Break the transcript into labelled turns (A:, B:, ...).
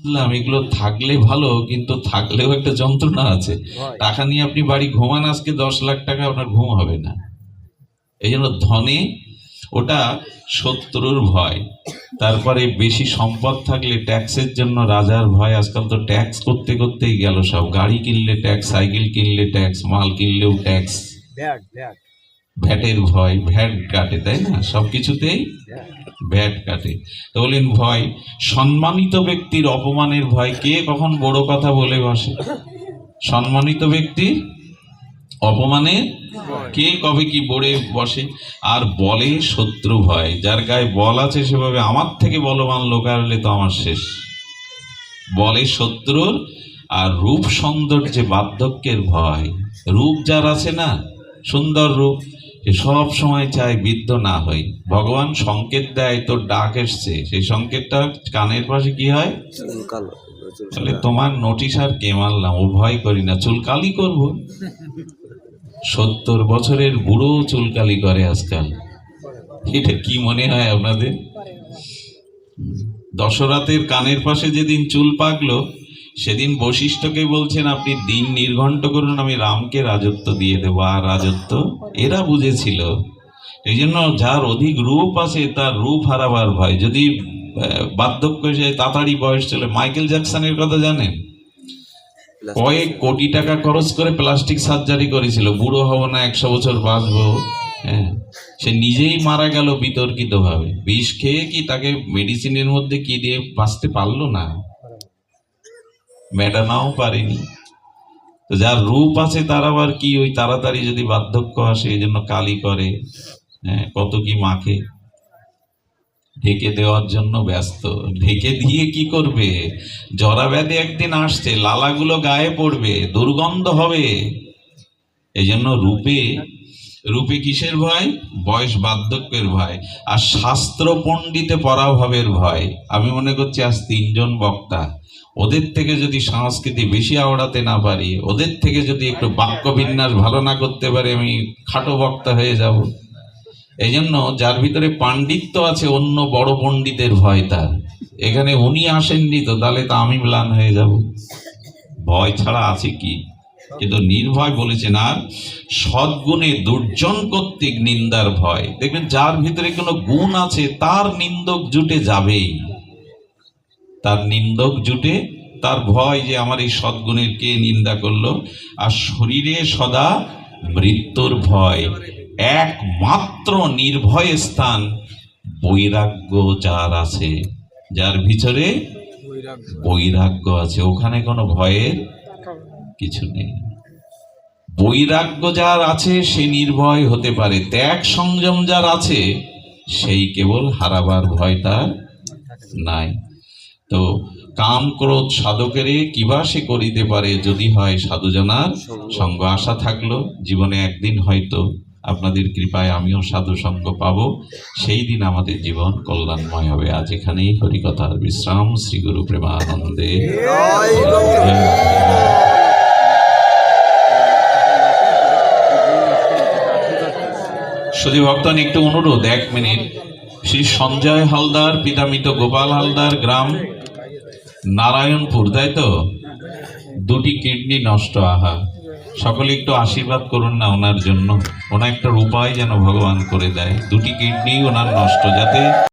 A: বুঝলাম এগুলো থাকলে ভালো, কিন্তু থাকলেও একটা যন্ত্রণা আছে। টাকা নিয়ে আপনি বাড়ি ঘুমান, আজকে 10 লাখ টাকা, আপনার ঘুম হবে না। এই জন্য ধনে ওটা শত্রুর ভয়। তারপরে বেশি সম্পদ থাকলে ট্যাক্সের জন্য রাজার ভয়। আজকাল তো ট্যাক্স করতে করতেই গেল সব। গাড়ি কিনলে ট্যাক্স, সাইকেল কিনলে ট্যাক্স, মাল কিনলেও ট্যাক্স। ভ্যাটের ভয়, ভ্যাট কাটে, তাই না? সবকিছুতেই ভ্যাট কাটে। তো বলেন ভয়। সম্মানিত ব্যক্তির অপমানের ভয়। কে কখন বড় কথা বলে বসে? সম্মানিত ব্যক্তির অপমানে কে কবে কি বলে বসে? আর বলে শত্রু ভয়। যার গায়ে বল আছে সেভাবে আমার থেকে বলবান লোক আসলে তো আমার শেষ। বলে শত্রুর। আর রূপ সৌন্দর্যে বার্ধক্যের ভয়। রূপ যার আছে না, সুন্দর রূপ, সব সময় চায় বৃদ্ধ না হই। ভগবান সংকেত দেয়, তোর ডাক এসছে, সেই সংকেতটা কানের পাশে কি হয়? তাহলে তোমার নোটিশ আর কে মারলাম, ও ভয় করি না, চুলকালি করব। 70 বছরের বুড়ো চুলকালি করে আজকাল। এটা কি মনে হয় আপনাদের? দশরথের কানের পাশে যেদিন চুল পাকলো, সেদিন বশিষ্ঠকে বলছেন আপনি দিন নির্ঘণ্ট করুন, আমি রামকে রাজত্ব দিয়ে দেবো। আর রাজত্ব এরা বুঝেছিল। এই জন্য যার অধিক রূপ আছে তার রূপ হারাবার ভয়। যদি বার্ধক্য এসে তাড়াতাড়ি বয়স চলে, মাইকেল জ্যাকসনের কথা জানেন? কয়েক কোটি টাকা খরচ করে প্লাস্টিক সার্জারি করেছিল, বুড়ো হব না, 100 বছর বাঁচবো। হ্যাঁ, সে নিজেই মারা গেল বিতর্কিত ভাবে। বিষ খেয়ে কি তাকে মেডিসিনের মধ্যে কি দিয়ে বাঁচতে পারলো না, ম্যাডানাও পারেনি। তো যার রূপ আছে তার আবার কি ওই তাড়াতাড়ি যদি বার্ধক্য আসে, এই জন্য কালি করে। হ্যাঁ, কত কি মাকে ঢেকে দেওয়ার জন্য ব্যস্ত। ঢেকে দিয়ে কি করবে? জরা ব্যাধি একদিন আসছে, লালাগুলো গায়ে পড়বে, দুর্গন্ধ হবে। এই জন্য রূপে রূপে কিসের ভয়? বয়স বার্ধক্যের ভয়। আর শাস্ত্র পণ্ডিতে পরাভবের ভয়। আমি মনে করছি আজ 3 জন বক্তা, ওদের থেকে যদি সংস্কৃতি বেশি আওড়াতে না পারি, ওদের থেকে যদি একটু বাক্য বিন্যাস ভালো না করতে পারি, আমি খাটো বক্তা হয়ে যাব। এই জন্য যার ভিতরে পাণ্ডিত্য আছে, অন্য বড় পণ্ডিতের ভয় তার। এখানে উনি আসেননি তো, তাহলে তো আমি ম্লান হয়ে যাব। ভয় ছাড়া আছে কি? কিন্তু নির্ভয় বলেছেন। আর সদ্গুণে দুর্জন কর্তৃক নিন্দার ভয়। দেখবেন যার ভিতরে কোনো গুণ আছে তার নিন্দক জুটে যাবেই। তার নিন্দক জুটে, তার ভয় যে আমার এই সদ্গুণের কে নিন্দা করলো। আর শরীরে সদা মৃত্যুর ভয়। একমাত্র নির্ভয় স্থান বৈরাগ্য যার আছে, যার ভিতরে বৈরাগ্য আছে, ওখানে কোনো ভয়ের কিছু নেই। বৈরাগ্য যার আছে সে নির্ভয় হতে পারে। ত্যাগ সংযম যার আছে সেই কেবল হারাবার ভয় তার নাই। তো কাম ক্রোধ সাধকেরে কিবা সে করিতে পারে, যদি হয় সাধুজনার সঙ্গ। আশা থাকলো জীবনে একদিন হয়তো আপনাদের কৃপায় আমিও সাধু সঙ্গ পাবো, সেই দিন আমাদের জীবন কল্যাণময় হবে। আজ এখানেই হরিকথার বিশ্রাম। শ্রী গুরু প্রেমানন্দে। শুধু ভক্তন একটু অনুরোধ, 1 মিনিট। শ্রী সঞ্জয় হালদার, পিতামিত গোপাল হালদার, গ্রাম নারায়ণপুর, তাই তো? 2টি কিডনি নষ্ট। আহা, সকলে একটু আশীর্বাদ করুন না ওনার জন্য। ওনার একটা উপায় যেন ভগবান করে দেয়। 2টি কিডনি ওনার নষ্ট, যাতে